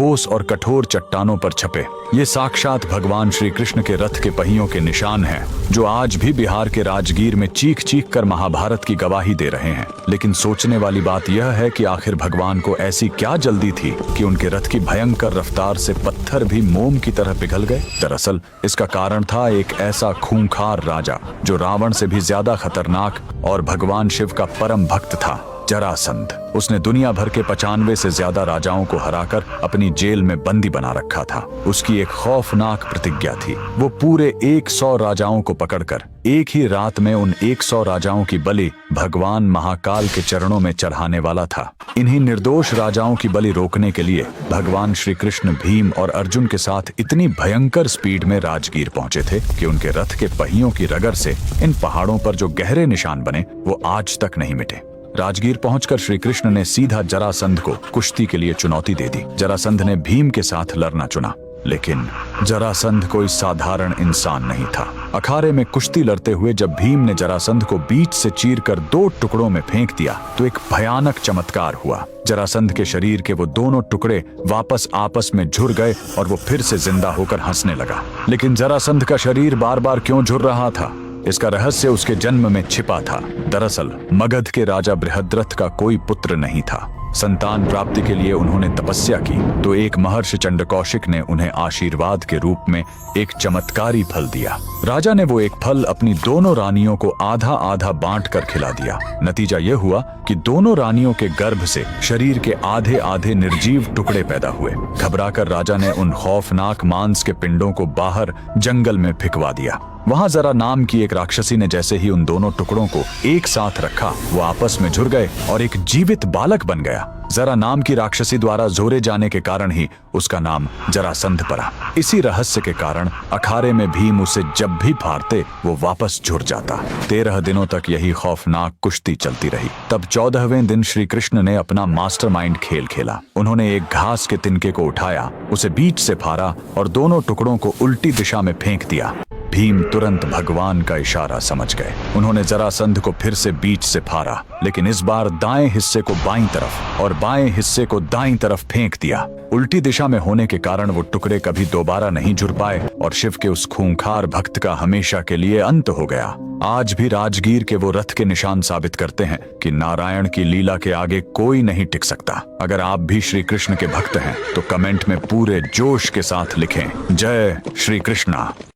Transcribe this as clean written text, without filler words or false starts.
ठोस और कठोर चट्टानों पर छपे। ये साक्षात भगवान श्री कृष्ण के रथ के पहियों के निशान हैं, जो आज भी बिहार के राजगीर में चीख चीख कर महाभारत की गवाही दे रहे हैं। लेकिन सोचने वाली बात यह है कि आखिर भगवान को ऐसी क्या जल्दी थी कि उनके रथ की भयंकर रफ्तार से पत्थर भी मोम की तरह पिघल गए। दरअसल इसका कारण था एक ऐसा खूंखार राजा जो रावण से भी ज्यादा खतरनाक और भगवान शिव का परम भक्त था, जरासंध। उसने दुनिया भर के 95 से ज्यादा राजाओं को हराकर अपनी जेल में बंदी बना रखा था। उसकी एक खौफनाक प्रतिज्ञा थी। वो पूरे 100 राजाओं को पकड़कर एक ही रात में उन 100 राजाओं की बलि भगवान महाकाल के चरणों में चढ़ाने वाला था। इन्हीं निर्दोष राजाओं की बलि रोकने के लिए भगवान श्री कृष्ण भीम और अर्जुन के साथ इतनी भयंकर स्पीड में राजगीर पहुंचे थे कि उनके रथ के पहियों की रगड़ से इन पहाड़ों पर जो गहरे निशान बने वो आज तक नहीं मिटे। राजगीर पहुंचकर श्री कृष्ण ने सीधा जरासंध को कुश्ती के लिए चुनौती दे दी। जरासंध ने भीम के साथ लड़ना चुना, लेकिन जरासंध कोई साधारण इंसान नहीं था। अखाड़े में कुश्ती लड़ते हुए जब भीम ने जरासंध को बीच से चीरकर 2 टुकड़ों में फेंक दिया तो एक भयानक चमत्कार हुआ। जरासंध के शरीर के वो दोनों टुकड़े वापस आपस में झुर गए और वो फिर से जिंदा होकर हंसने लगा। लेकिन जरासंध का शरीर बार बार क्यों झुर रहा था, इसका रहस्य उसके जन्म में छिपा था। दरअसल मगध के राजा बृहद्रथ का कोई पुत्र नहीं था। संतान प्राप्ति के लिए उन्होंने तपस्या की तो एक महर्षि चंडकौशिक ने उन्हें आशीर्वाद के रूप में एक चमत्कारी फल दिया। राजा ने वो एक फल अपनी दोनों रानियों को आधा आधा बांट कर खिला दिया। नतीजा यह हुआ कि दोनों रानियों के गर्भ से शरीर के आधे आधे निर्जीव टुकड़े पैदा हुए। घबराकर राजा ने उन खौफनाक मांस के पिंडों को बाहर जंगल में फेंकवा दिया। वहां जरा नाम की एक राक्षसी ने जैसे ही उन दोनों टुकड़ों को एक साथ रखा, वो आपस में जुड़ गए और एक जीवित बालक बन गया। जरा नाम की राक्षसी द्वारा जोरे जाने के कारण ही उसका नाम जरासंध पड़ा। इसी रहस्य के कारण अखाड़े में भीम उसे जब भी फाड़ते वो वापस जुड़ जाता। 13 दिनों तक यही खौफनाक कुश्ती चलती रही। तब 14वें दिन श्री कृष्ण ने अपना मास्टरमाइंड खेल खेला। उन्होंने एक घास के तिनके को उठाया, उसे बीच से फाड़ा और दोनों टुकड़ों को उल्टी दिशा में फेंक दिया। भीम तुरंत भगवान का इशारा समझ गए। उन्होंने जरासंध को फिर से बीच से फाड़ा, लेकिन इस बार दाएं हिस्से को बाईं तरफ और बाएं हिस्से को दाईं तरफ फेंक दिया। उल्टी दिशा में होने के कारण वो टुकड़े कभी दोबारा नहीं जुड़ पाए और शिव के उस खूंखार भक्त का हमेशा के लिए अंत हो गया। आज भी राजगीर के वो रथ के निशान साबित करते हैं कि नारायण की लीला के आगे कोई नहीं टिक सकता। अगर आप भी श्री कृष्ण के भक्त हैं तो कमेंट में पूरे जोश के साथ लिखें, जय श्री कृष्णा।